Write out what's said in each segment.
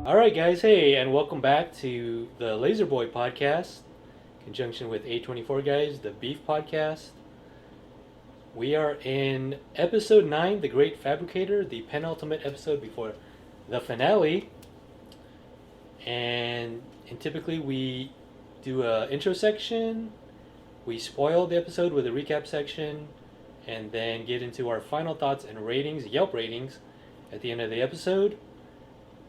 All right, guys. Hey, and welcome back to the Laser Boy podcast, in conjunction with A24 guys, the Beef podcast. We are in episode 9, The Great Fabricator, the penultimate episode before the finale. And typically we do a intro section, we spoil the episode with a recap section, and then get into our final thoughts and ratings, Yelp ratings, at the end of the episode.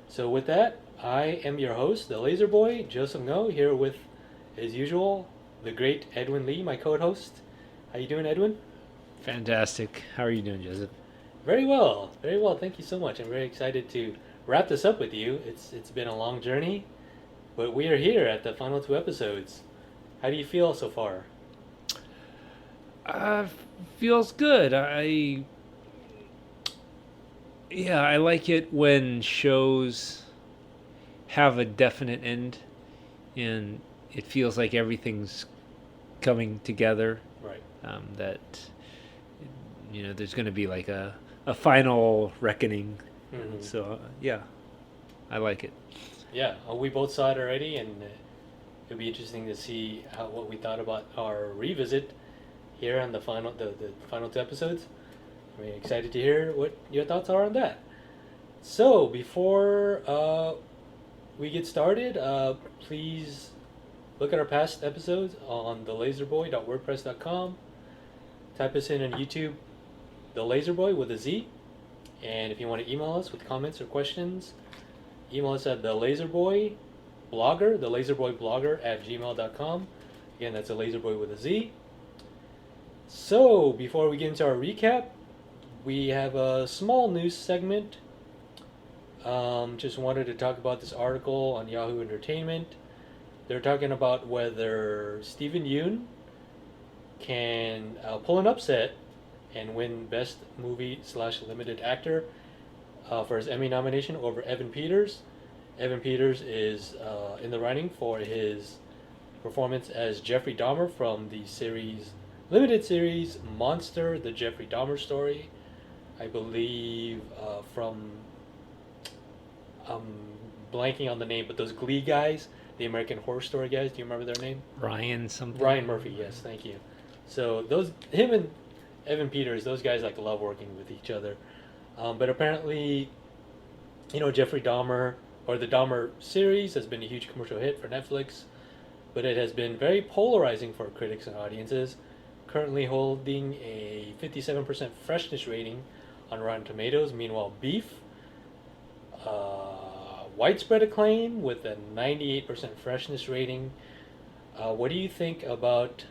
So with that, I am your host, the Laser Boy, Joseph Ngo, here with, as usual, the great Edwin Lee, my co-host. How you doing, Edwin? Fantastic. How are you doing, Joseph? Very well, very well. Thank you so much. I'm very excited to wrap this up with you. It's been a long journey, but we are here at the final 2 episodes. How do you feel so far? Feels good. I like it when shows have a definite end and it feels like everything's coming together. Right. That there's going to be like a final reckoning. Mm-hmm. So I like it. Yeah, we both saw it already, and it'll be interesting to see what we thought about our revisit here on the final 2 episodes. I'm excited to hear what your thoughts are on that. So before we get started, please look at our past episodes on thelaserboy.wordpress.com. Type us in on YouTube, The Laserboy with a Z. And if you want to email us with comments or questions, email us at thelaserboyblogger@gmail.com. Again, that's a laserboy with a Z. So before we get into our recap, we have a small news segment. Just wanted to talk about this article on Yahoo Entertainment. They're talking about whether Steven Yeun can pull an upset and win Best Movie / Limited Actor for his Emmy nomination over Evan Peters. Evan Peters is in the running for his performance as Jeffrey Dahmer from the limited series Monster, the Jeffrey Dahmer story. I believe from blanking on the name, but those Glee guys, the American Horror Story guys, do you remember their name? Ryan something? Ryan Murphy, yes, thank you. So him and Evan Peters, those guys like love working with each other. But apparently, Jeffrey Dahmer, or the Dahmer series, has been a huge commercial hit for Netflix, but it has been very polarizing for critics and audiences, currently holding a 57% freshness rating on Rotten Tomatoes. Meanwhile, Beef, widespread acclaim with a 98% freshness rating. What do you think about,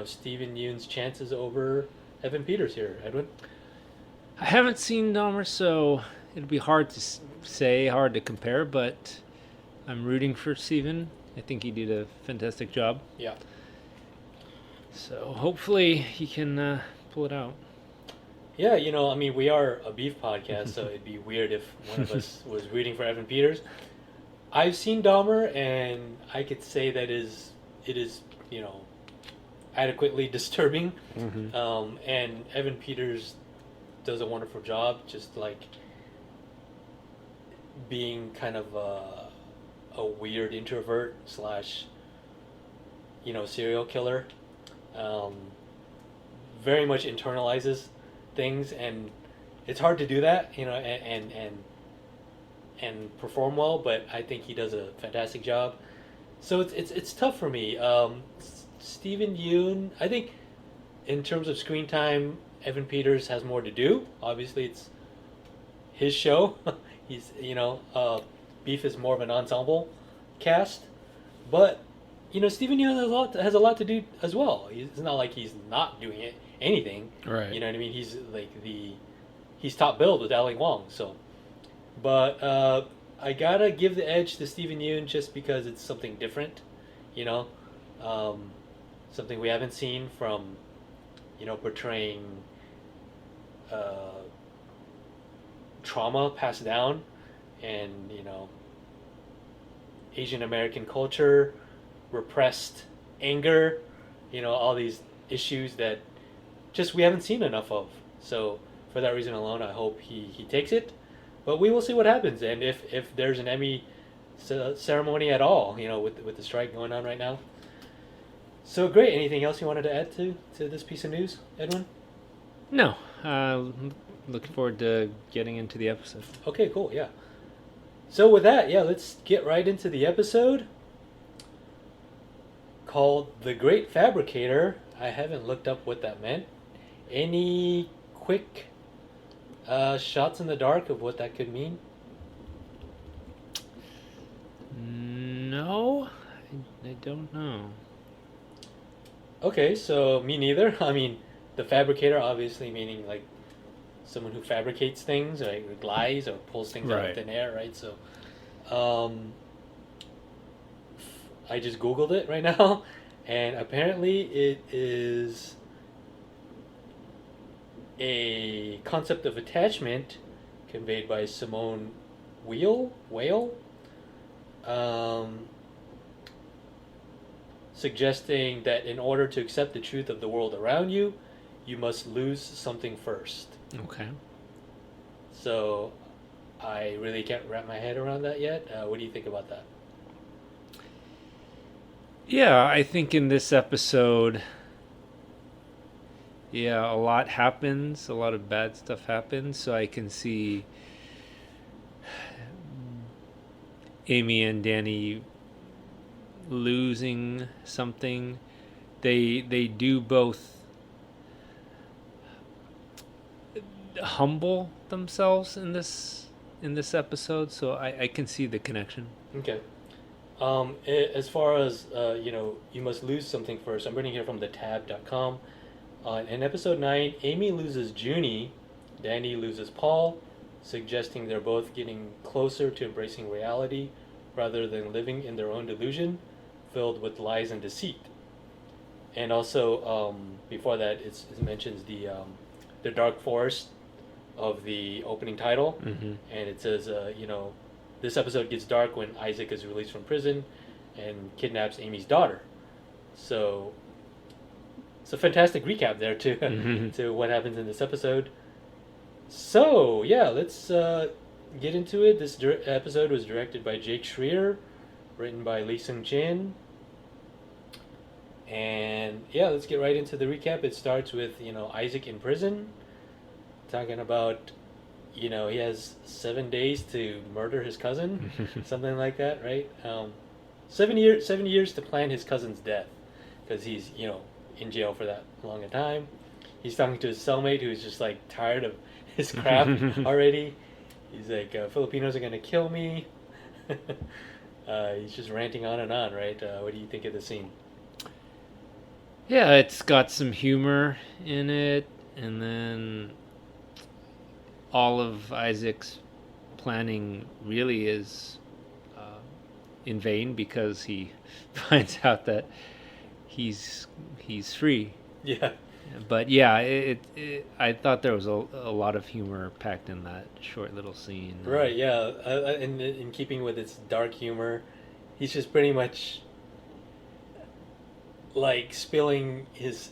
Steven Yeun's chances over Evan Peters here, Edwin? I haven't seen Dahmer, so it'd be hard to say, hard to compare, but I'm rooting for Steven. I think he did a fantastic job. Yeah. So hopefully he can pull it out. Yeah, we are a beef podcast, so it'd be weird if one of us was rooting for Evan Peters. I've seen Dahmer, and I could say that it is, adequately disturbing. Mm-hmm. And Evan Peters does a wonderful job, just like being kind of a weird introvert / serial killer. Very much internalizes things, and it's hard to do that, and perform well, but I think he does a fantastic job. So it's tough for me. Steven Yeun, I think in terms of screen time, Evan Peters has more to do. Obviously, it's his show. He's Beef is more of an ensemble cast, but Steven Yeun has a lot to do as well. It's not like he's not doing anything. Right. You know what I mean? He's like he's top billed with Ali Wong. So, but I gotta give the edge to Steven Yeun just because it's something different. Something we haven't seen from, portraying trauma passed down, and Asian American culture, repressed anger, all these issues that just we haven't seen enough of. So for that reason alone, I hope he takes it. But we will see what happens, and if there's an Emmy ceremony at all, with the strike going on right now. So great. Anything else you wanted to add to this piece of news, Edwin? No. Looking forward to getting into the episode. Okay, cool. Yeah. So with that, yeah, let's get right into the episode called The Great Fabricator. I haven't looked up what that meant. Any quick shots in the dark of what that could mean? No, I don't know. Okay, so me neither. I mean, the fabricator obviously meaning like someone who fabricates things, right? Like lies or pulls things out of Right. thin air, right? So, I just Googled it right now, and apparently it is a concept of attachment conveyed by Simone Weil, suggesting that in order to accept the truth of the world around you, you must lose something first. Okay. So I really can't wrap my head around that yet. What do you think about that? Yeah, I think in this episode, a lot happens. A lot of bad stuff happens. So I can see Amy and Danny losing something. They do both humble themselves in this episode, so I can see the connection. Okay. As far as you must lose something first. I'm reading here from thetab.com. In episode 9, Amy loses Junie, Danny loses Paul, suggesting they're both getting closer to embracing reality rather than living in their own delusion, filled with lies and deceit. And also, before that, it mentions the dark forest of the opening title, Mm-hmm. and it says, this episode gets dark when Isaac is released from prison and kidnaps Amy's daughter. So it's a fantastic recap there to Mm-hmm. to what happens in this episode. So yeah, let's get into it. This episode was directed by Jake Schreier, written by Lee Seung Jin. And yeah, let's get right into the recap. It starts with Isaac in prison, talking about he has 7 days to murder his cousin, something like that, right? 7 years to plan his cousin's death, because he's in jail for that long a time. He's talking to his cellmate who's just like tired of his crap already. He's like, Filipinos are gonna kill me. He's just ranting on and on, right? What do you think of the scene? Yeah, it's got some humor in it, and then all of Isaac's planning really is in vain, because he finds out that he's free. Yeah. But yeah, I thought there was a lot of humor packed in that short little scene. Right, yeah. In keeping with its dark humor, he's just pretty much like spilling his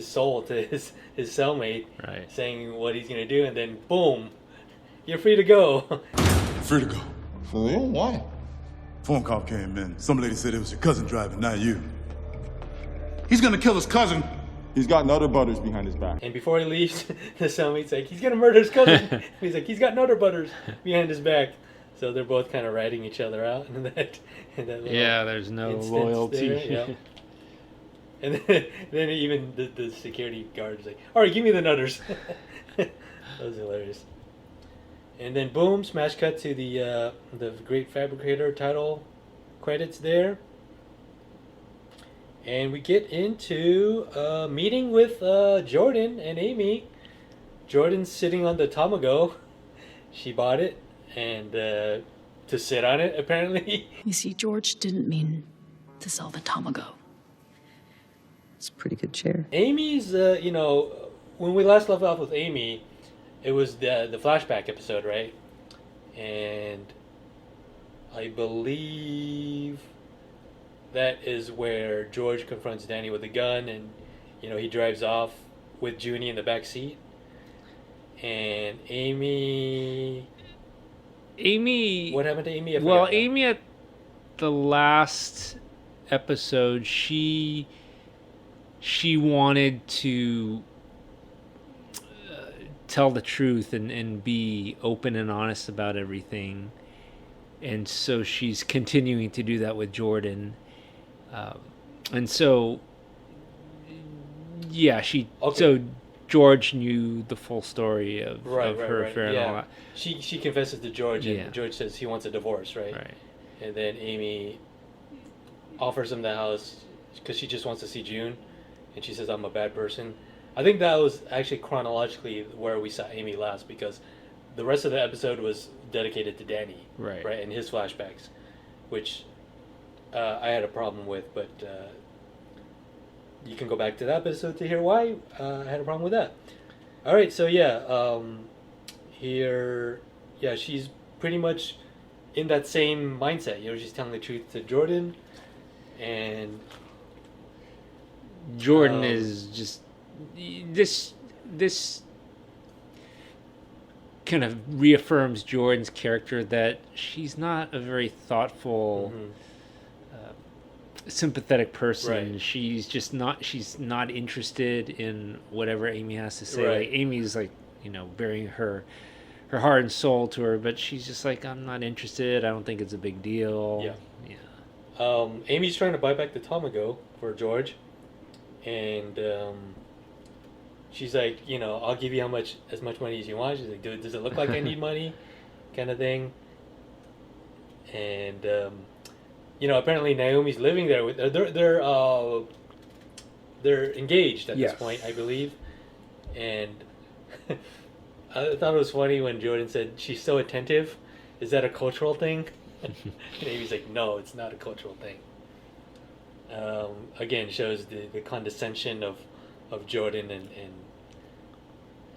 soul to his cellmate, Right. saying what he's gonna do, and then boom, you're free to go. Free to go. For real? Why? Phone call came in. Some lady said it was your cousin driving, not you. He's gonna kill his cousin. He's got Nutter Butters behind his back. And before he leaves, the cellmate's like, he's gonna murder his cousin. He's like, he's got Nutter Butters behind his back. So they're both kind of ratting each other out in that little There's no instance loyalty. there, yeah. And then even the security guard is like, all right, give me the Nutters. That was hilarious. And then boom, smash cut to the Great Fabricator title credits there. And we get into a meeting with Jordan and Amy. Jordan's sitting on the Tamago. She bought it, and to sit on it, apparently. You see, George didn't mean to sell the Tamago. It's a pretty good chair. Amy's, when we last left off with Amy, it was the flashback episode, right? And I believe that is where George confronts Danny with a gun, and he drives off with Junie in the back seat. And Amy. Amy. What happened to Amy? Well, Amy at the last episode, she wanted to tell the truth and be open and honest about everything, and so she's continuing to do that with Jordan, and so she Okay. so George knew the full story of her Right. affair and all that. She confesses to George, and Yeah. George says he wants a divorce, right? Right. And then Amy offers him the house because she just wants to see June, and she says, "I'm a bad person." I think that was actually chronologically where we saw Amy last, because the rest of the episode was dedicated to Danny, Right. and his flashbacks, which I had a problem with, but you can go back to that episode to hear why I had a problem with that. All right, so she's pretty much in that same mindset. She's telling the truth to Jordan, and Jordan is just this kind of reaffirms Jordan's character, that she's not a very thoughtful, sympathetic person. Right. She's not interested in whatever Amy has to say. Right. Like, Amy's like, bearing her heart and soul to her, but she's just like, I'm not interested. I don't think it's a big deal. Yeah. Amy's trying to buy back the Tamago for George, and she's like, I'll give you as much money as you want. She's like, does it look like I need money, kind of thing. And apparently Naomi's living there with they're engaged at this point, I believe. And I thought it was funny when Jordan said she's so attentive. Is that a cultural thing? And Amy's like, no, it's not a cultural thing. Again, shows the condescension of Jordan and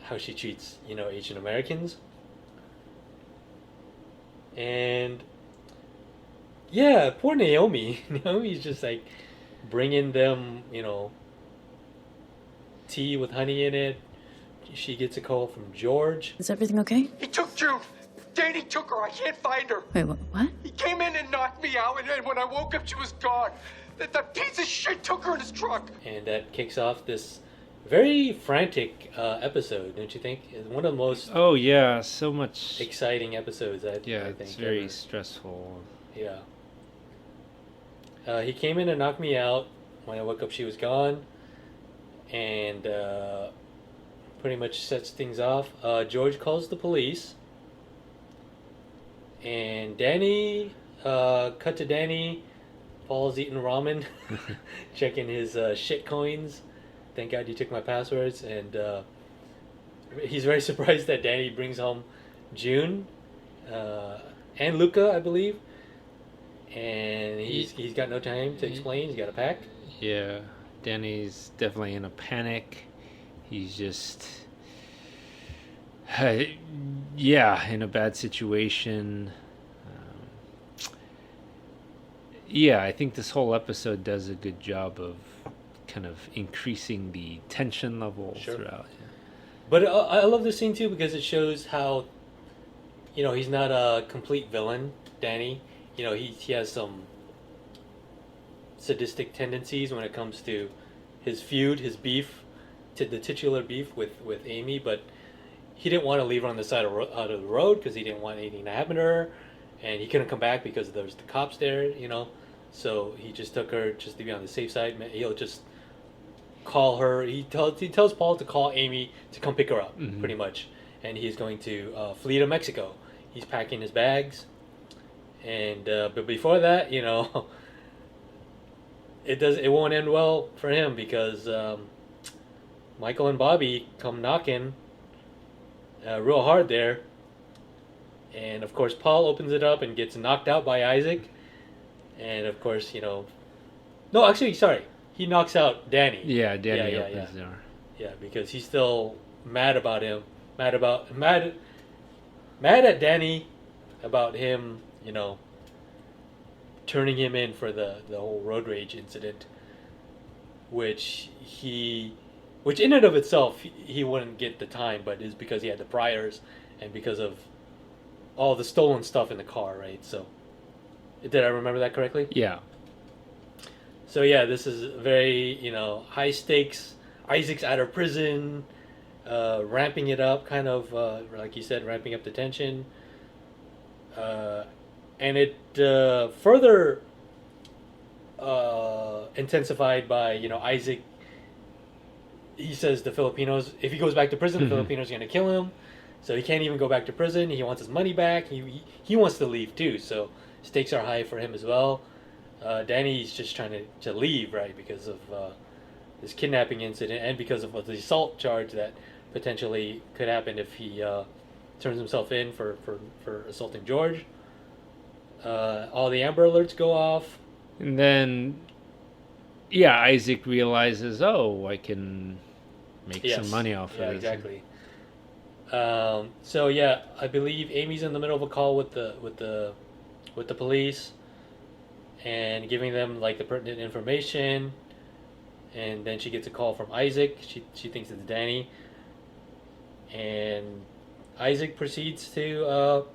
how she treats Asian Americans. And yeah, poor Naomi. Naomi's just like bringing them tea with honey in it. She gets a call from George. Is everything okay? He took June. Danny took her. I can't find her. Wait, what? He came in and knocked me out, and when I woke up, she was gone. That piece of shit took her in his truck. And that kicks off this very frantic episode, don't you think? It's one of the most so much exciting episodes. I think it's very ever. stressful. Yeah. He came in and knocked me out. When I woke up, she was gone, and pretty much sets things off. George calls the police, and Danny, cut to Danny. Paul's eating ramen, checking his shit coins. Thank God you took my passwords. And he's very surprised that Danny brings home June and Luca, I believe. And he's got no time to explain. He's got to pack. Yeah, Danny's definitely in a panic. He's just, in a bad situation. I think this whole episode does a good job of kind of increasing the tension level throughout. Yeah. But I love this scene too, because it shows how, he's not a complete villain, Danny. He has some sadistic tendencies when it comes to his feud, his beef, the titular beef with Amy. But he didn't want to leave her on the side out of the road because he didn't want anything to happen to her, and he couldn't come back because there was the cops there. So he just took her just to be on the safe side. He'll just call her. He tells Paul to call Amy to come pick her up, pretty much. And he's going to flee to Mexico. He's packing his bags. And but before that, it won't end well for him, because Michael and Bobby come knocking real hard there. And of course, Paul opens it up and gets knocked out by Isaac. And of course, no, actually, sorry, he knocks out Danny. Yeah, Danny opens the door. Yeah, because he's still mad about him, mad at Danny about him, turning him in for the whole road rage incident, which he which in and of itself he wouldn't get the time, but is because he had the priors and because of all the stolen stuff in the car, right? So, did I remember that correctly? Yeah. So yeah, this is very, high stakes. Isaac's out of prison, ramping it up, kind of like you said, ramping up the tension, and it further intensified by Isaac. He says the Filipinos, if he goes back to prison, the Filipinos are gonna kill him, so he can't even go back to prison. He wants his money back. He wants to leave too, so stakes are high for him as well. Danny's just trying to leave, right, because of this kidnapping incident and because of the assault charge that potentially could happen if he turns himself in for assaulting George. All the Amber Alerts go off. And then, yeah, Isaac realizes, oh, I can make some money off of this. Yeah, exactly. So yeah, I believe Amy's in the middle of a call with the police and giving them like the pertinent information, and then she gets a call from Isaac. She thinks it's Danny, and Isaac proceeds to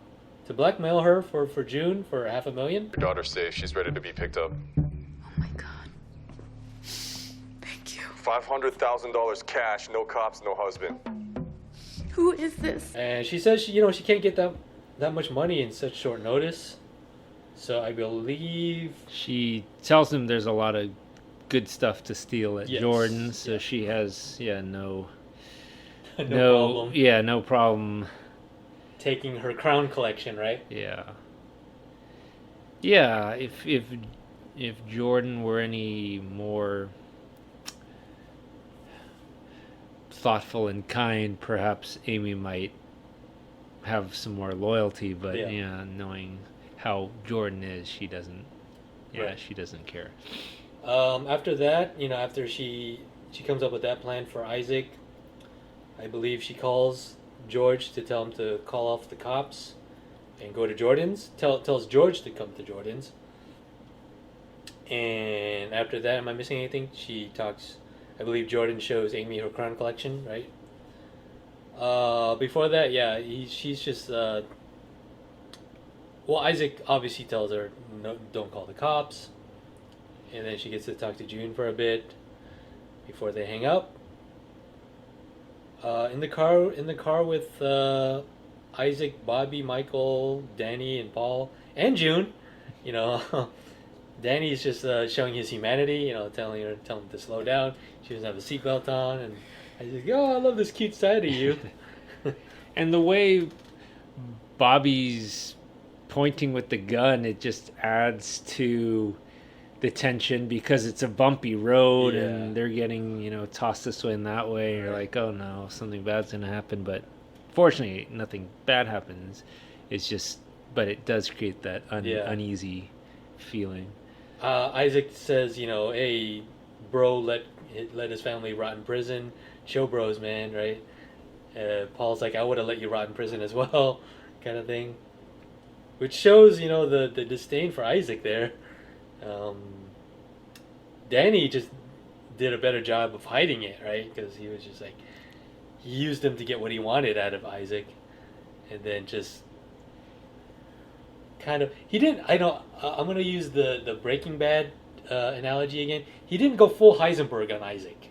blackmail her for June for $500,000. Your daughter's safe. She's ready to be picked up. Oh my God. Thank you. $500,000 cash, no cops, no husband. Who is this? And she says she can't get that much money in such short notice. So I believe She tells him there's a lot of good stuff to steal at Yes. Jordan, so she has no problem no problem. taking her crown collection, right? Yeah. Yeah, if Jordan were any more thoughtful and kind, perhaps Amy might have some more loyalty, but Yeah. knowing how Jordan is, she doesn't Right. she doesn't care. After that, after she comes up with that plan for Isaac, I believe she calls George to tell him to call off the cops and go to Jordan's. Tells George to come to Jordan's. And after that, am I missing anything? She talks. I believe Jordan shows Amy her crown collection, right? Before that, yeah, she's just. Isaac obviously tells her, no, don't call the cops. And then she gets to talk to June for a bit before they hang up. In the car with Isaac, Bobby, Michael, Danny, and Paul, and June. Danny's just showing his humanity. Telling him to slow down. She doesn't have a seatbelt on, and Isaac's like, "Oh, I love this cute side of you." And the way Bobby's pointing with the gun, it just adds to the tension because it's a bumpy road and they're getting, tossed this way and that way. And you're like, oh no, something bad's going to happen. But fortunately, nothing bad happens. It's just, but it does create that uneasy feeling. Isaac says, hey, bro, let his family rot in prison. Show bros, man, right? Paul's like, I would have let you rot in prison as well, kind of thing. Which shows, the disdain for Isaac there. Danny just did a better job of hiding it, right? Because he was just like, he used him to get what he wanted out of Isaac. And then just kind of, he didn't, I'm going to use the Breaking Bad analogy again. He didn't go full Heisenberg on Isaac.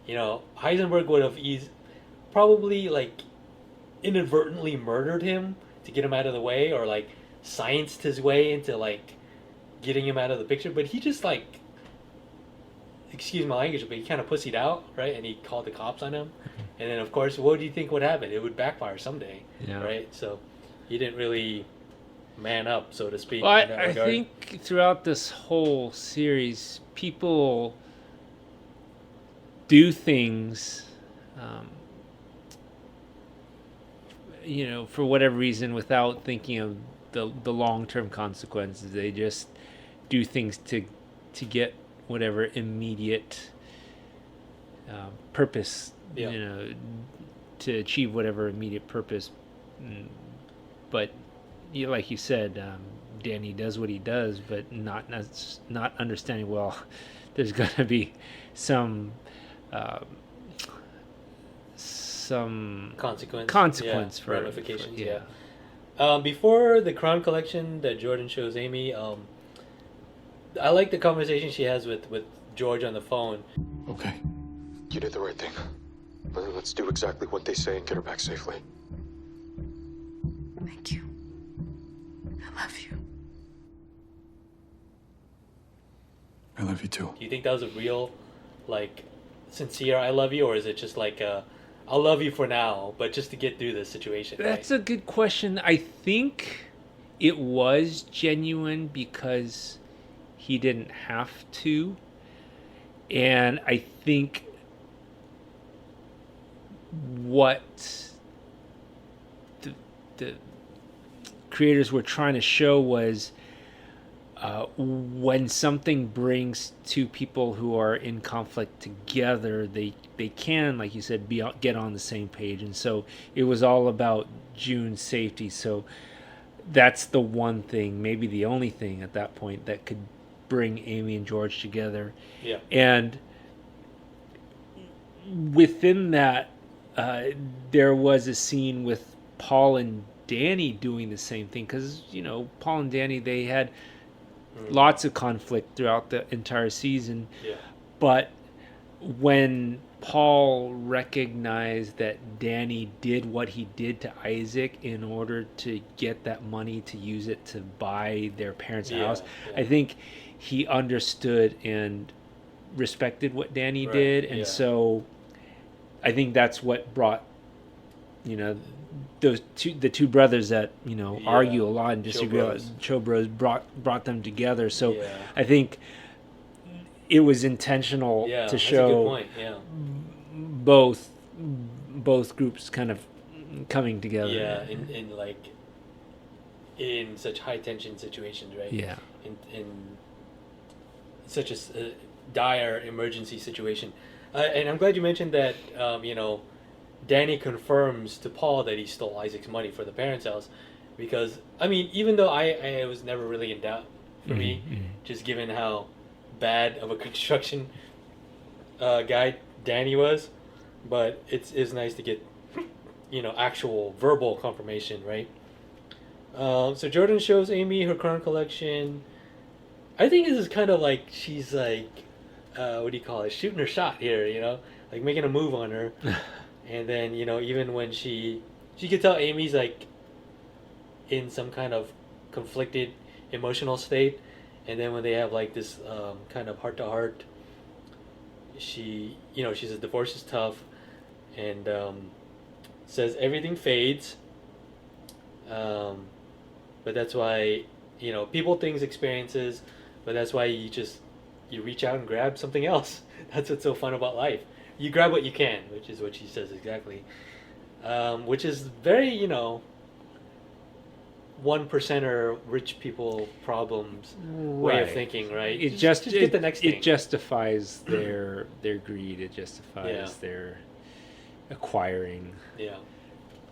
Heisenberg would have probably like inadvertently murdered him to get him out of the way, or like scienced his way into like getting him out of the picture. But he just like, excuse my language, but he kind of pussied out, right? And he called the cops on him. And then of course, what do you think would happen? It would backfire someday, right? So he didn't really man up, so to speak. Well, I think throughout this whole series, people do things, for whatever reason, without thinking of the long-term consequences. They just do things to get whatever immediate purpose, to achieve whatever immediate purpose. But like you said, Danny does what he does, but not understanding, well, there's going to be some some consequence for ramifications. yeah. Before the crown collection that Jordan shows Amy, I like the conversation she has with George on the phone. Okay. You did the right thing. Let's do exactly what they say and get her back safely. Thank you. I love you. I love you too. Do you think that was a real, like, sincere "I love you," or is it just like "I'll love you for now," but just to get through this situation? That's a good question. I think it was genuine because he didn't have to. And I think what the creators were trying to show was when something brings two people who are in conflict together, they can, like you said, get on the same page. And so it was all about June's safety. So that's the one thing, maybe the only thing at that point that could bring Amy and George together. Yeah. And within that, there was a scene with Paul and Danny doing the same thing, because Paul and Danny, they had lots of conflict throughout the entire season. Yeah. But when Paul recognized that Danny did what he did to Isaac in order to get that money to use it to buy their parents' house, I think he understood and respected what Danny did. And so I think that's what brought, the two brothers that, argue a lot and disagree a lot, Cho Bros brought them together. So I think it was intentional to show that's a good point. both groups kind of coming together. Yeah, in such high tension situations, right? Yeah. In such a dire emergency situation, and I'm glad you mentioned that. Danny confirms to Paul that he stole Isaac's money for the parents' house, because even though I was never really in doubt for me, just given how bad of a construction guy Danny was, but it's nice to get actual verbal confirmation, right? So Jordan shows Amy her crown collection. I think this is kind of like she's like what do you call it, shooting her shot here, like making a move on her. And then, even when she could tell Amy's like in some kind of conflicted emotional state, and then when they have like this kind of heart to heart, she says divorce is tough, and says everything fades, but that's why people, things, experiences, but that's why you reach out and grab something else. That's what's so fun about life. You grab what you can, which is what she says exactly. Which is very, 1%er rich people problems way of thinking, right? It just get the next thing. It justifies their greed. It justifies their acquiring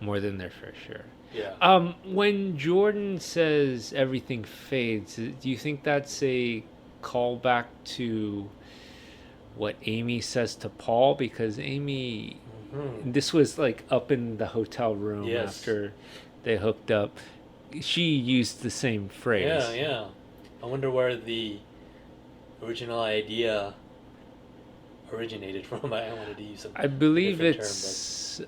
more than their fair share. Yeah. When Jordan says everything fades, do you think that's a callback to what Amy says to Paul? Because Amy, this was like up in the hotel room after they hooked up. She used the same phrase. Yeah. I wonder where the original idea originated from. I wanted to use some. I believe it's.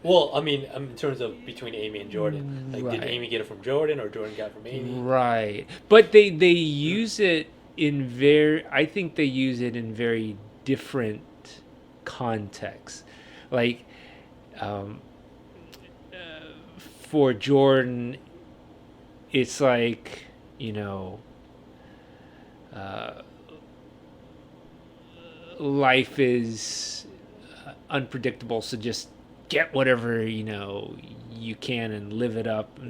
In terms of between Amy and Jordan, like did Amy get it from Jordan or Jordan got it from Amy? Right, but they use it I think they use it in very different contexts. Like, for Jordan, it's like, life is unpredictable, so just get whatever, you can and live it up.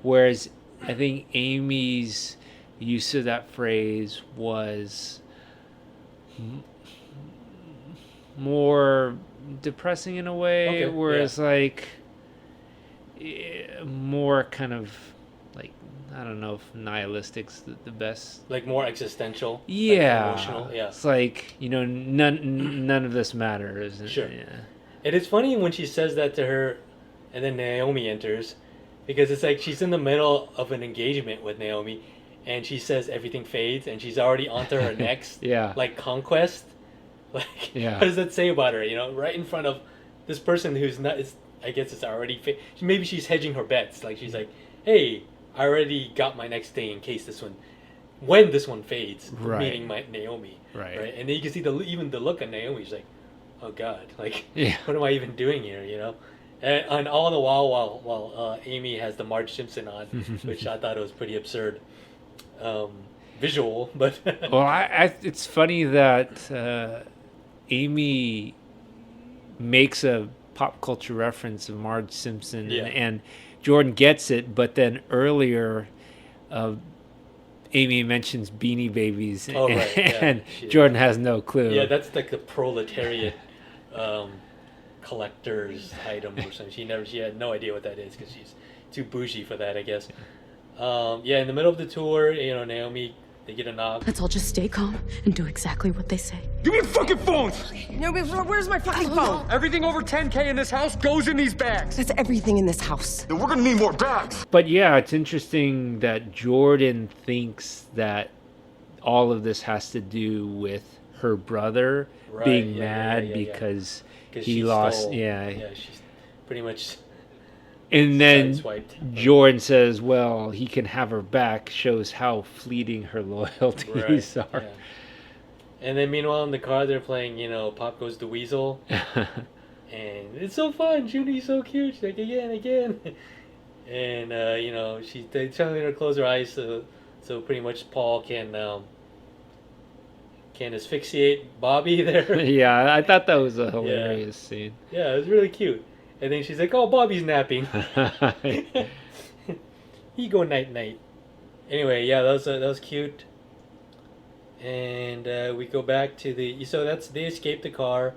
Whereas I think Amy's use of that phrase was more depressing in a way, whereas like more kind of like, I don't know if nihilistic's the best, like more existential, like emotional. It's like none of this matters. Sure. And it's funny when she says that to her, and then Naomi enters, because it's like she's in the middle of an engagement with Naomi, and she says everything fades, and she's already onto her next Yeah. like conquest. Like, Yeah. what does that say about her? You know, right in front of this person who's not. I guess it's already. Maybe she's hedging her bets. Like she's like, hey, I already got my next thing in case this one, when this one fades, Right. meaning my Naomi. Right. And then you can see even the look on Naomi. She's like, oh God, like, Yeah. what am I even doing here? You know. And all the while Amy has the Marge Simpson on, which I thought it was pretty absurd visual, but Well, it's funny that Amy makes a pop culture reference of Marge Simpson, Yeah. and Jordan gets it, but then earlier, Amy mentions Beanie Babies, Oh, right, yeah. and Jordan has no clue. yeah, that's like the proletariat collector's item or something. She had no idea what that is because she's too bougie for that, I guess. Yeah, in the middle of the tour, you know, Naomi, they get a knock. Let's all just stay calm and do exactly what they say. Give me your fucking phone! No, but where's my fucking phone? Everything over 10K in this house goes in these bags. That's everything in this house. Then we're gonna need more bags. But yeah, it's interesting that Jordan thinks that all of this has to do with her brother Right, being yeah, mad yeah. because 'Cause he she lost. stole- Yeah. she's pretty much And then sideswiped. Jordan says, well, he can have her back, shows how fleeting her loyalties Right, are. yeah. And then meanwhile in the car they're playing, you know, Pop Goes the Weasel. And it's so fun, Judy's so cute. She's like, again. And, you know, they're telling her to close her eyes so pretty much Paul can asphyxiate Bobby there. Yeah, I thought that was a hilarious scene. Yeah, it was really cute. And then she's like, oh, Bobby's napping. He go night-night. Anyway, yeah, that was cute. And we go back to they escape the car,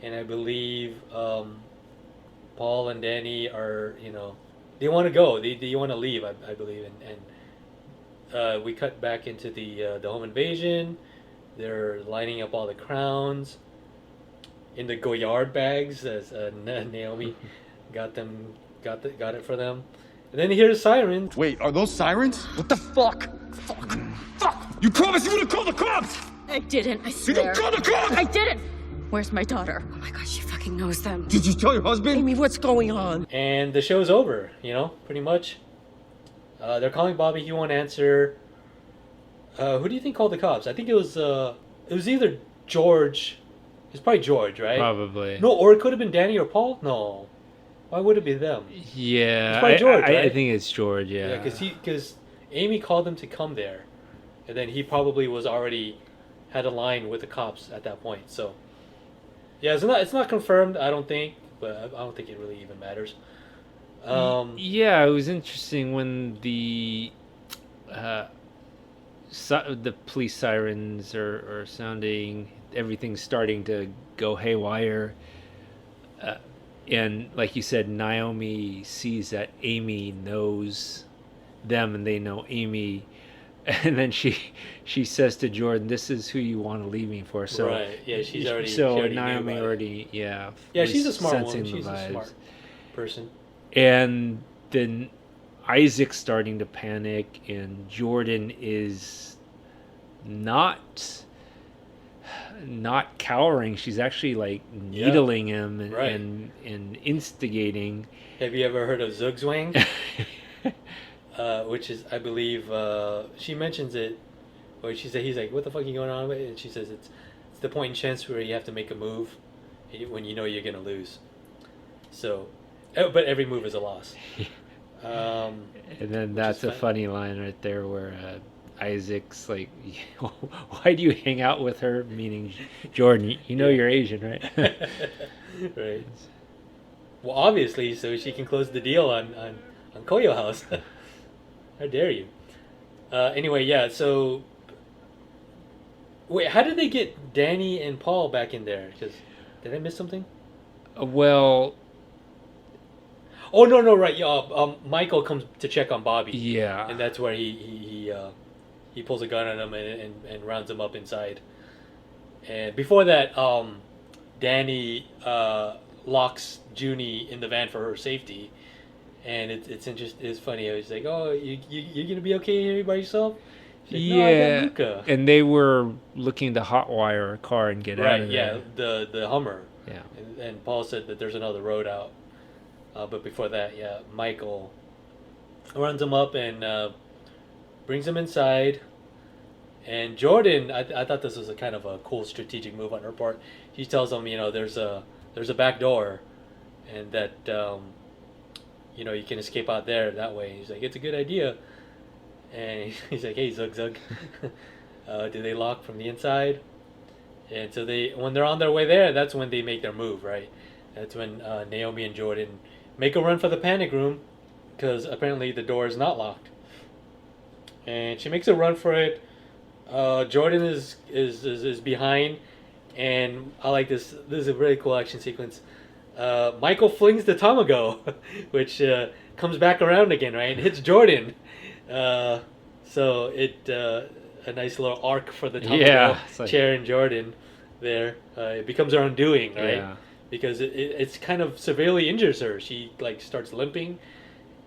and I believe Paul and Danny are, you know, they want to go. They want to leave, I believe. And we cut back into the home invasion. They're lining up all the crowns in the Goyard bags, as Naomi got it for them. And then you hear the sirens. Wait, are those sirens? What the fuck? Fuck! You promised you wouldn't call the cops! I didn't, I You swear. don't call the cops! I didn't! Where's my daughter? Oh my god, she fucking knows them. Did you tell your husband? Amy, what's going on? And the show's over, you know, pretty much. They're calling Bobby, he won't answer. Who do you think called the cops? I think it was either George. It's probably George, right? Probably. No, or it could have been Danny or Paul. No, why would it be them? Yeah, It's probably George, I right? think it's George. Yeah, Yeah, because Amy called him to come there, and then he probably was already had a line with the cops at that point. So, yeah, it's not confirmed. I don't think, but I don't think it really even matters. Yeah, it was interesting when the police sirens are sounding. Everything's starting to go haywire. And like you said, Naomi sees that Amy knows them and they know Amy. And then she says to Jordan, "This is who you want to leave me for." So Right, yeah, she already Naomi knew about it. already Yeah, was she's a smart sensing woman. the She's a vibes. smart person. And then Isaac's starting to panic, and Jordan is not cowering. She's actually like needling him and, Right. and instigating. Have you ever heard of Zugzwang? Which is, I believe, she mentions it. Or he's like, "What the fuck are you going on with?" And she says, "It's the point in chance where you have to make a move when you know you're gonna lose." So, but every move is a loss. And then Which that's is a fun. funny line right there where Isaac's like, "Why do you hang out with her?" Meaning, Jordan, you know you're Asian, right? Right. Well, obviously, so she can close the deal on Koyo House. How dare you? Anyway, yeah. So, wait, how did they get Danny and Paul back in there? Because did I miss something? Well, Oh no, right. Yeah, Michael comes to check on Bobby. yeah. And that's where he pulls a gun on him and rounds him up inside. And before that, Danny locks Junie in the van for her safety. And it's funny. I was like, "Oh, you're gonna be okay here by yourself?" She's like, "No, I got Luca." And they were looking to hotwire a car and get out of there. The Hummer. Yeah. And Paul said that there's another road out. But before that, Michael runs him up and brings him inside. And Jordan, I thought this was a kind of a cool strategic move on her part. She tells him, there's a back door, and that you can escape out there that way. And he's like, it's a good idea. And he's like, hey, Zug Zug, do they lock from the inside? And so when they're on their way there, that's when they make their move, right? That's when Naomi and Jordan make a run for the panic room, because apparently the door is not locked. And she makes a run for it. Jordan is behind, and I like this. This is a really cool action sequence. Michael flings the Tamago, which comes back around again, right, and hits Jordan. So a nice little arc for the Tamago chair and Jordan there. It becomes her undoing, right? Yeah. Because it's kind of severely injures her. She starts limping,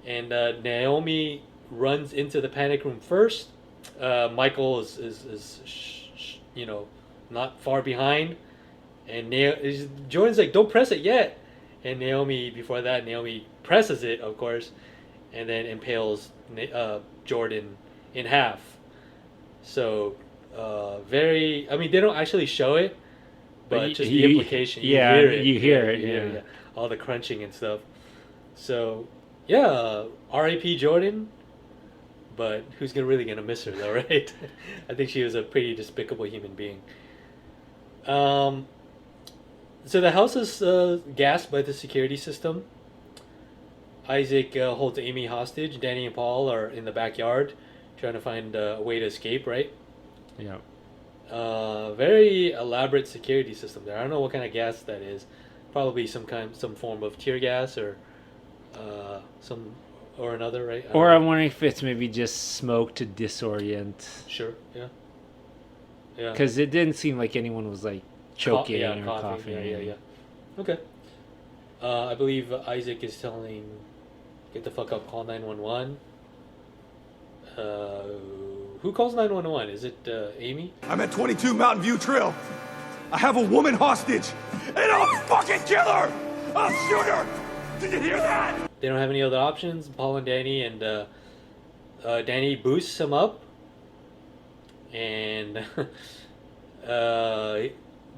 and Naomi runs into the panic room first. Michael is not far behind, and Jordan's like, don't press it yet, and Naomi presses it, of course, and then impales Jordan in half. So they don't actually show it, but just the implication. You hear it. Yeah. All the crunching and stuff. So R.I.P. Jordan. But who's really gonna miss her though, right? I think she was a pretty despicable human being. So the house is gassed by the security system. Isaac holds Amy hostage. Danny and Paul are in the backyard trying to find a way to escape, right? Yeah. Very elaborate security system there. I don't know what kind of gas that is. Probably some form of tear gas or or another, right? Or I'm wondering if it's maybe just smoke to disorient. Sure. Yeah. Because it didn't seem like anyone was like choking or coughing. Yeah. Okay. I believe Isaac is telling, "Get the fuck up, call 911." Who calls 911? Is it Amy? I'm at 22 Mountain View Trail. I have a woman hostage, and I'll fucking kill her! I'll shoot her! Did you hear that? They don't have any other options. Paul and Danny, and Danny boosts him up, and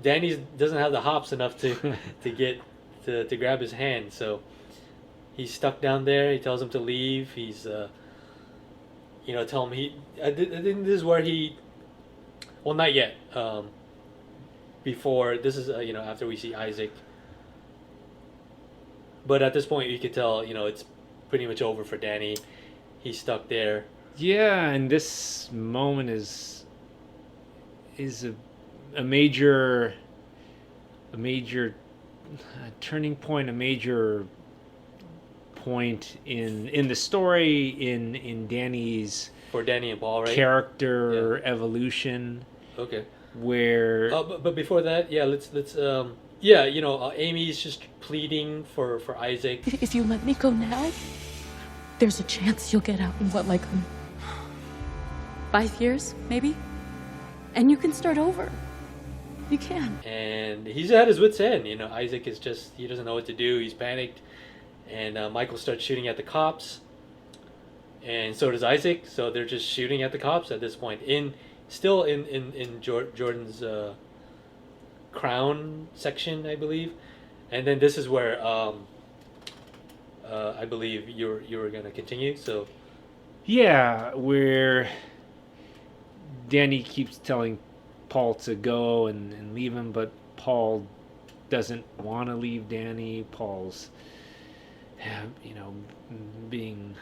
Danny doesn't have the hops enough to to grab his hand, so he's stuck down there. He tells him to leave. He's tell him I think this is where not yet. Before this is after we see Isaac. But at this point, you could tell, it's pretty much over for Danny. He's stuck there. Yeah, and this moment is a major turning point, a major point in the story, in Danny's for Danny and Paul, right? Character evolution. Okay. Where but before that, let's Amy's just pleading for Isaac. If you let me go now, there's a chance you'll get out in 5 years, maybe? And you can start over. You can. And he's at his wit's end. Isaac is he doesn't know what to do. He's panicked. And Michael starts shooting at the cops. And so does Isaac. So they're just shooting at the cops at this point. Still in Jordan's crown section, I believe. And then this is where I believe you were going to continue. So where Danny keeps telling Paul to go and leave him, but Paul doesn't want to leave Danny. Paul's being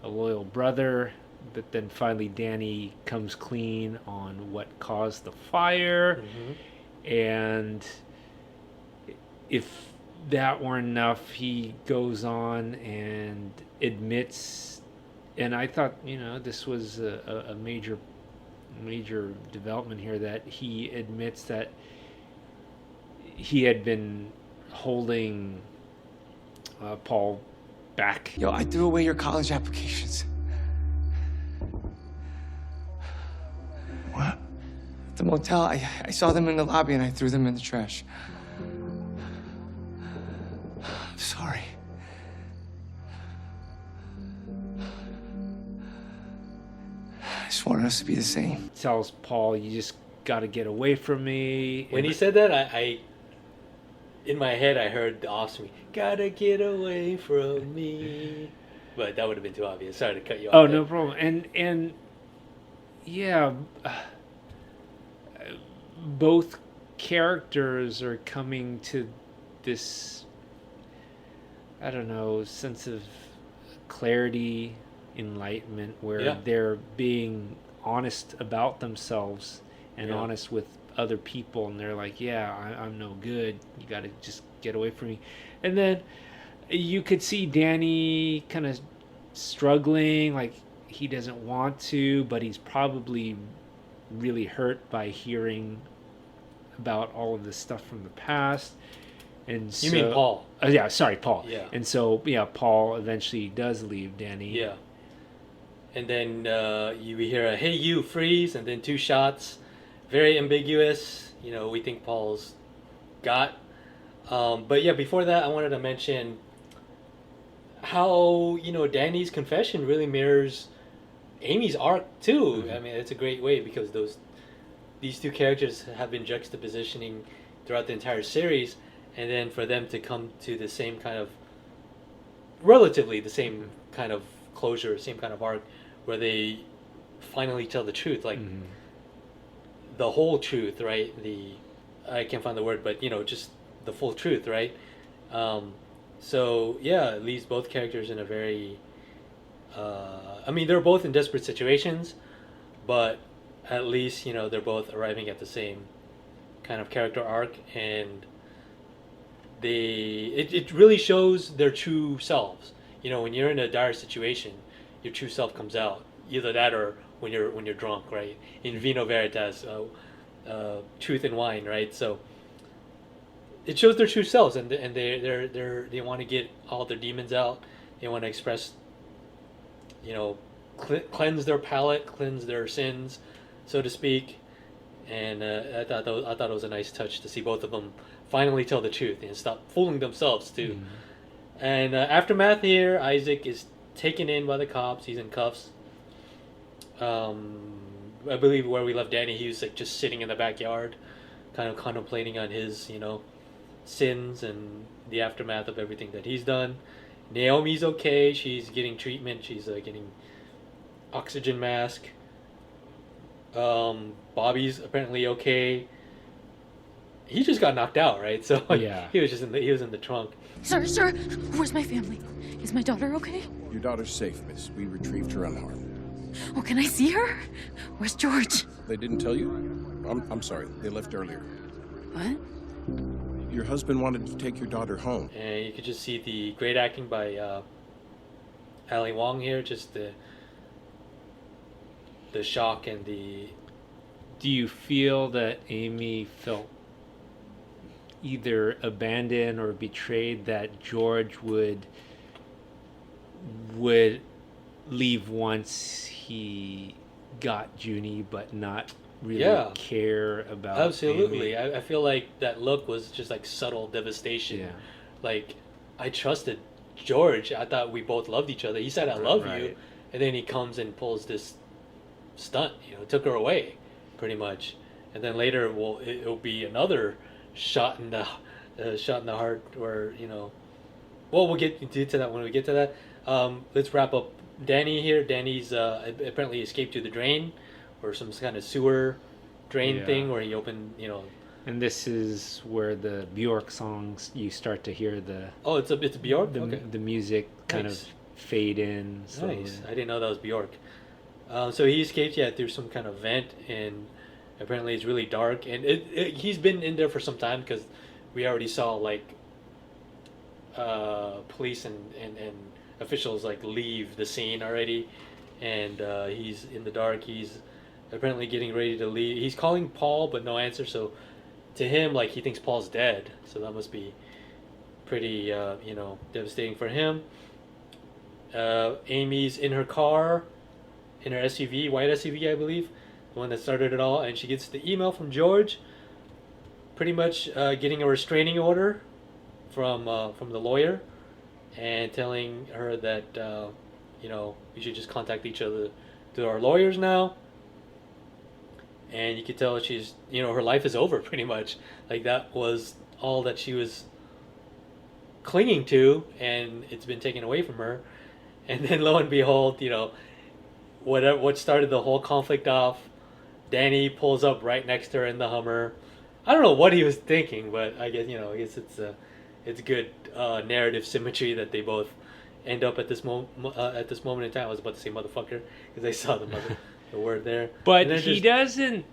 a loyal brother, but then finally Danny comes clean on what caused the fire. And if that weren't enough, he goes on and admits, and I thought, this was a major development here, that he admits that he had been holding Paul back. Yo, I threw away your college applications. What? At the motel, I saw them in the lobby and I threw them in the trash. I'm sorry. I just wanted us to be the same. Tells Paul, you just got to get away from me. When he said that, I in my head I heard the offspring, "Gotta get away from me," but that would have been too obvious. Sorry to cut you off. Oh, there. no problem. And yeah, both characters are coming to this, I don't know, sense of clarity, enlightenment, where Yeah. they're being honest about themselves and Yeah. honest with other people, and they're like, yeah, I'm no good, you gotta just get away from me. And then you could see Danny kind of struggling, like he doesn't want to, but he's probably really hurt by hearing about all of this stuff from the past. And so, You mean Paul? Yeah, sorry, Paul. Yeah. And so, yeah, Paul eventually does leave Danny. Yeah. And then you hear a "Hey, you, freeze!" and then 2 shots. Very ambiguous. You know, we think Paul's got. But yeah, before that, I wanted to mention how, you know, Danny's confession really mirrors Amy's arc too. Mm-hmm. I mean, it's a great way because these 2 characters have been juxtapositioning throughout the entire series, and then for them to come to the same kind of, relatively the same kind of closure, same kind of arc, where they finally tell the truth, like the whole truth, right? I can't find the word, but you know, just the full truth, right? So yeah, it leaves both characters in a very, I mean, they're both in desperate situations, but at least, you know, they're both arriving at the same kind of character arc, and it really shows their true selves. You know, when you're in a dire situation, your true self comes out. Either that or when you're drunk, right? In Vino Veritas, truth in wine, right? So it shows their true selves, and they want to get all their demons out. They want to express, you know, cleanse their palate, cleanse their sins, so to speak. And I thought it was a nice touch to see both of them finally tell the truth and stop fooling themselves too. And aftermath here, Isaac is taken in by the cops. He's in cuffs. I believe where we left Danny, he was like just sitting in the backyard, kind of contemplating on his, you know, sins and the aftermath of everything that he's done. Naomi's okay. She's getting treatment. She's getting oxygen mask. Bobby's apparently okay. He just got knocked out, right? So Yeah. he was in the trunk. Sir, where's my family? Is my daughter okay? Your daughter's safe, miss. We retrieved her unharmed. Oh, can I see her? Where's George? They didn't tell you? I'm sorry. They left earlier. What? Your husband wanted to take your daughter home. And you could just see the great acting by Ali Wong here. Just the shock and the. Do you feel that Amy felt either abandoned or betrayed, that George would leave once he got Junie, but not really care about Absolutely. Amy? I feel like that look was just like subtle devastation. Yeah. Like, I trusted George. I thought we both loved each other. He said, "I love you," Right. and then he comes and pulls this stunt. You know, took her away, pretty much. And then later, it'll be another shot in the heart, where, you know. Well, we'll get into that when we get to that. Let's wrap up Danny here. Danny's apparently escaped to the drain, or some kind of sewer drain thing, where he opened, you know. And this is where the Bjork songs, you start to hear the It's Bjork. Okay. the music kind Nice. of fade in. So Nice. I didn't know that was Bjork. So he escapes, through some kind of vent, and apparently it's really dark. And he's been in there for some time, because we already saw like police and officials like leave the scene already, and he's in the dark. He's apparently getting ready to leave. He's calling Paul, but no answer. So to him, like, he thinks Paul's dead. So that must be pretty devastating for him. Amy's in her car, in her SUV, white SUV, I believe, the one that started it all, and she gets the email from George, pretty much getting a restraining order from the lawyer, and telling her that we should just contact each other through our lawyers now. And you could tell she's her life is over pretty much. Like, that was all that she was clinging to, and it's been taken away from her. And then lo and behold, what started the whole conflict off, Danny pulls up right next to her in the Hummer. I don't know what he was thinking, but I guess it's good narrative symmetry that they both end up at this moment in time. I was about to say motherfucker because I saw the word there. But he doesn't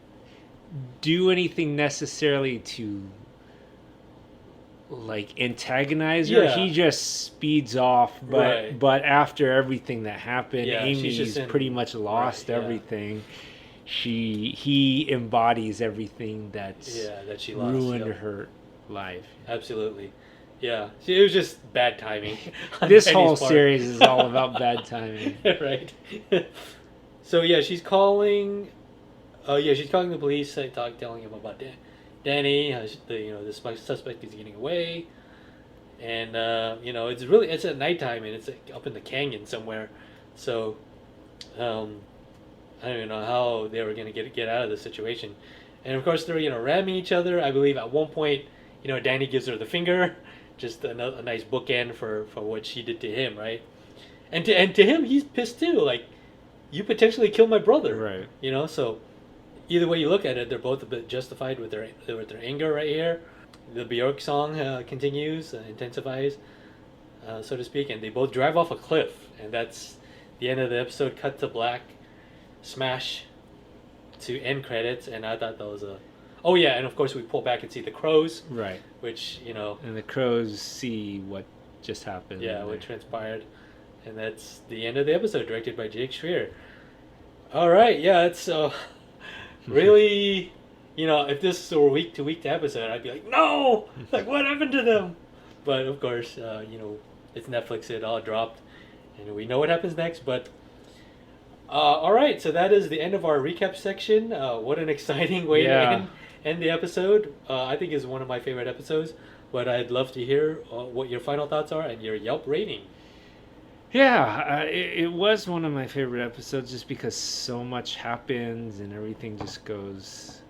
do anything necessarily to like antagonize her. Yeah. He just speeds off, but after everything that happened, Amy's pretty much lost everything. He embodies everything that she lost, ruined her life. Absolutely. Yeah, it was just bad timing. This whole series is all about bad timing. Right. So yeah, she's calling the police, telling him about Danny. The suspect is getting away, and it's at nighttime and it's up in the canyon somewhere. So, I don't even know how they were gonna get out of the situation, and of course they're ramming each other. I believe at one point, Danny gives her the finger, just a nice bookend for what she did to him, right? And to him, he's pissed too. Like, you potentially killed my brother, right? So either way you look at it, they're both a bit justified with their anger right here. The Bjork song continues, intensifies, so to speak, and they both drive off a cliff, and that's the end of the episode. Cut to black, smash to end credits, and I thought that was a... Oh yeah, and of course we pull back and see the crows, right? Which and the crows see what just happened. Yeah, what transpired, and that's the end of the episode, directed by Jake Schreier. All right, yeah, it's really, if this were week to week episode, I'd be like, no, like what happened to them? But of course, it's Netflix, it all dropped, and we know what happens next. But all right, so that is the end of our recap section. What an exciting way to end the episode. I think is one of my favorite episodes, but I'd love to hear what your final thoughts are and your Yelp rating. Yeah, it was one of my favorite episodes just because so much happens and everything just goes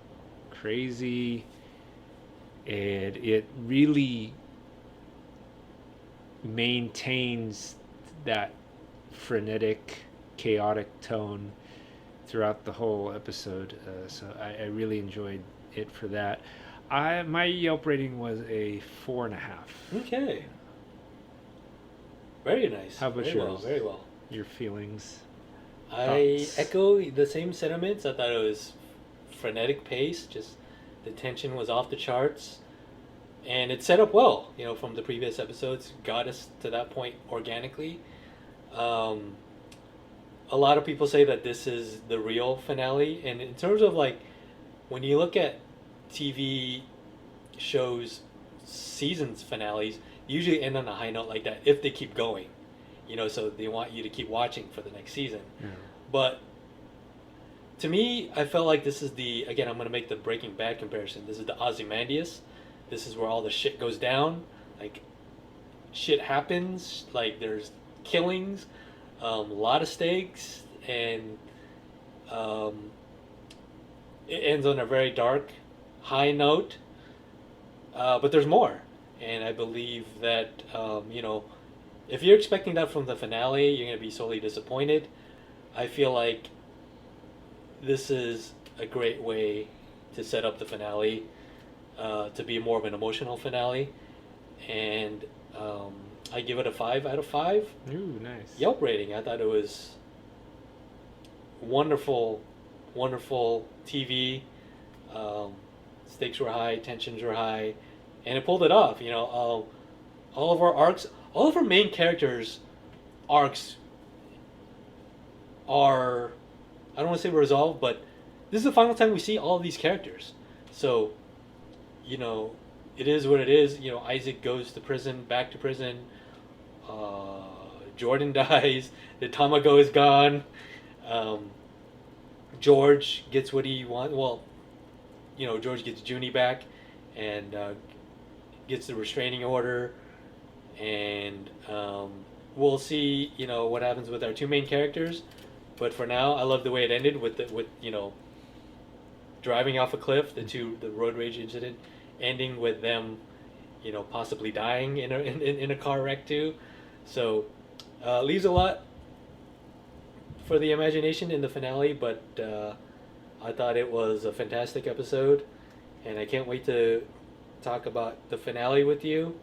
crazy. And it really maintains that frenetic, chaotic tone throughout the whole episode. So I really enjoyed it for that. My Yelp rating was a 4.5. Okay. Very nice. How about yours? yours? Very well. Your feelings? Thoughts? Echo the same sentiments. I thought it was frenetic pace. Just the tension was off the charts, and it set up well. From the previous episodes, got us to that point organically. A lot of people say that this is the real finale, and in terms of like, when you look at TV shows seasons finales, usually end on a high note like that if they keep going, so they want you to keep watching for the next season. But to me, I felt like this is again, I'm going to make the Breaking Bad comparison. This is the Ozymandias. This is where all the shit goes down. Like, shit happens, like there's killings, a lot of stakes, and it ends on a very dark, high note, but there's more. And I believe that, if you're expecting that from the finale, you're going to be sorely disappointed. I feel like this is a great way to set up the finale, to be more of an emotional finale. And I give it a 5 out of 5. Ooh, nice. Yelp rating. I thought it was wonderful, wonderful TV. Stakes were high, tensions were high. And it pulled it off, all of our arcs, all of our main characters' arcs are, I don't want to say resolved, but this is the final time we see all of these characters. So, it is what it is. You know, Isaac goes to prison, back to prison. Jordan dies. The Tamago is gone. George gets what he wants. Well, you know, George gets Junie back and gets the restraining order. And we'll see, you know, what happens with our two main characters. But for now, I love the way it ended with you know, driving off a cliff, the road rage incident, ending with them, you know, possibly dying in a car wreck too. So leaves a lot for the imagination in the finale, but I thought it was a fantastic episode, and I can't wait to talk about the finale with you,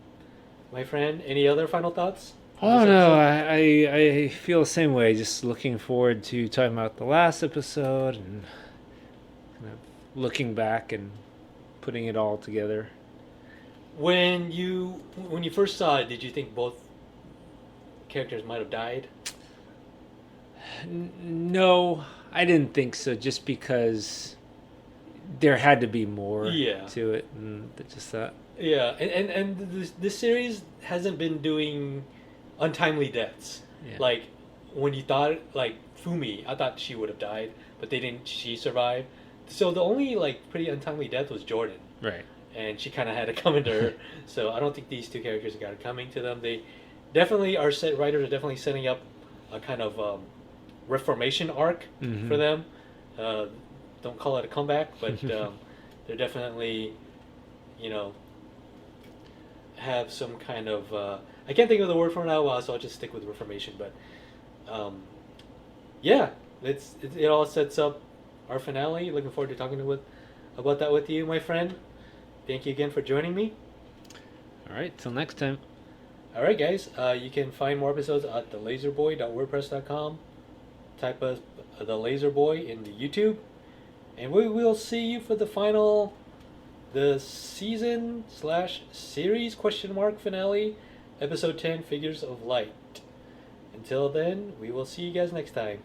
my friend. Any other final thoughts? Oh no, I feel the same way. Just looking forward to talking about the last episode and kind of looking back and putting it all together. When you first saw it, did you think both characters might have died? No, I didn't think so. Just because there had to be more to it, and just that. Yeah, and this series hasn't been doing untimely deaths. Yeah. Like when you thought, like Fumi, I thought she would have died, but they didn't. She survived. So the only like pretty untimely death was Jordan. Right. And she kind of had it coming to her. So I don't think these two characters got it coming to them. They definitely writers are definitely setting up a kind of reformation arc for them. Don't call it a comeback, but they're definitely, you know, have some kind of I can't think of the word for now, so I'll just stick with reformation. But yeah, it all sets up our finale. Looking forward to talking about that with you, my friend. Thank you again for joining me. All right, till next time. All right, guys. You can find more episodes at thelaserboy.wordpress.com. Type us The Laser Boy in the YouTube, and we will see you for the season/series finale, episode 10, Figures of Light. Until then, we will see you guys next time.